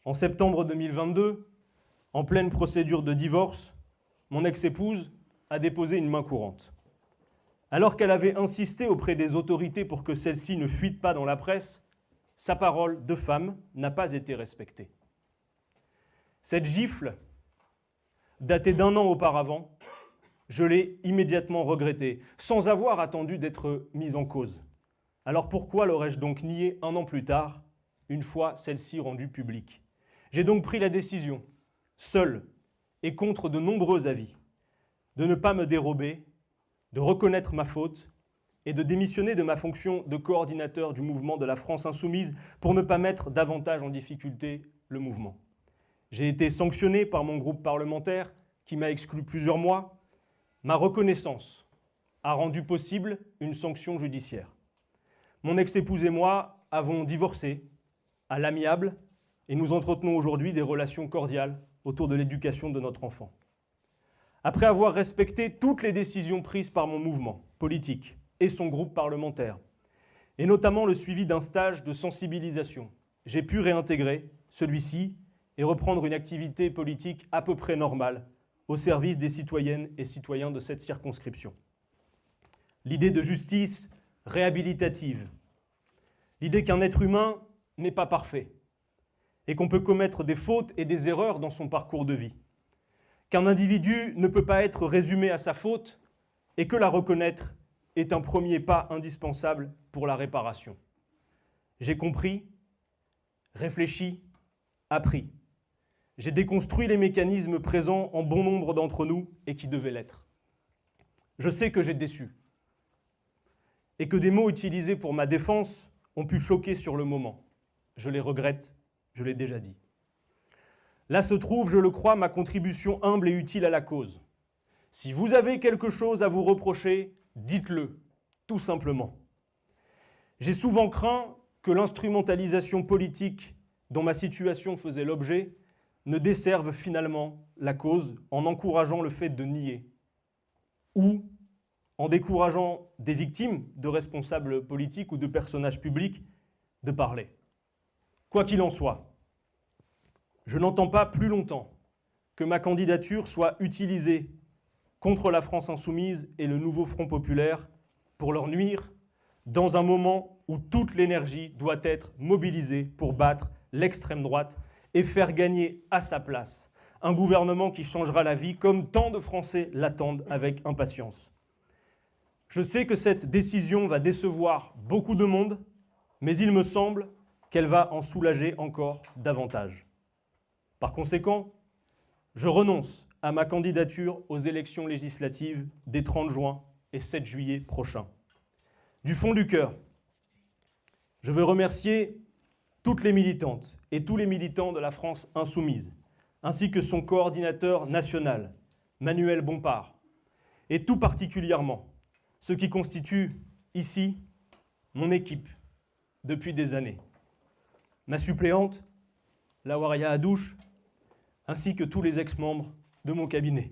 En septembre 2022, en pleine procédure de divorce, mon ex-épouse a déposé une main courante. Alors qu'elle avait insisté auprès des autorités pour que celle-ci ne fuite pas dans la presse, sa parole de femme n'a pas été respectée. Cette gifle, datée d'1 an auparavant, je l'ai immédiatement regrettée, sans avoir attendu d'être mise en cause. Alors pourquoi l'aurais-je donc niée 1 an plus tard, une fois celle-ci rendue publique? J'ai donc pris la décision, seul et contre de nombreux avis, de ne pas me dérober, de reconnaître ma faute et de démissionner de ma fonction de coordinateur du mouvement de la France Insoumise pour ne pas mettre davantage en difficulté le mouvement. J'ai été sanctionné par mon groupe parlementaire qui m'a exclu plusieurs mois. Ma reconnaissance a rendu possible une sanction judiciaire. Mon ex-épouse et moi avons divorcé à l'amiable et nous entretenons aujourd'hui des relations cordiales autour de l'éducation de notre enfant. Après avoir respecté toutes les décisions prises par mon mouvement politique et son groupe parlementaire, et notamment le suivi d'un stage de sensibilisation, j'ai pu réintégrer celui-ci et reprendre une activité politique à peu près normale au service des citoyennes et citoyens de cette circonscription. L'idée de justice réhabilitative, l'idée qu'un être humain n'est pas parfait et qu'on peut commettre des fautes et des erreurs dans son parcours de vie, qu'un individu ne peut pas être résumé à sa faute et que la reconnaître est un premier pas indispensable pour la réparation. J'ai compris, réfléchi, appris. J'ai déconstruit les mécanismes présents en bon nombre d'entre nous et qui devaient l'être. Je sais que j'ai déçu et que des mots utilisés pour ma défense ont pu choquer sur le moment. Je les regrette, je l'ai déjà dit. Là se trouve, je le crois, ma contribution humble et utile à la cause. Si vous avez quelque chose à vous reprocher, dites-le, tout simplement. J'ai souvent craint que l'instrumentalisation politique dont ma situation faisait l'objet ne desserve finalement la cause en encourageant le fait de nier ou en décourageant des victimes de responsables politiques ou de personnages publics de parler. Quoi qu'il en soit, je n'entends pas plus longtemps que ma candidature soit utilisée contre la France Insoumise et le nouveau Front Populaire pour leur nuire dans un moment où toute l'énergie doit être mobilisée pour battre l'extrême droite et faire gagner à sa place un gouvernement qui changera la vie comme tant de Français l'attendent avec impatience. Je sais que cette décision va décevoir beaucoup de monde, mais il me semble qu'elle va en soulager encore davantage. Par conséquent, je renonce à ma candidature aux élections législatives des 30 juin et 7 juillet prochains. Du fond du cœur, je veux remercier toutes les militantes et tous les militants de la France Insoumise, ainsi que son coordinateur national, Manuel Bompard, et tout particulièrement ceux qui constituent ici mon équipe depuis des années. Ma suppléante, Lawaria Hadouche, ainsi que tous les ex-membres de mon cabinet.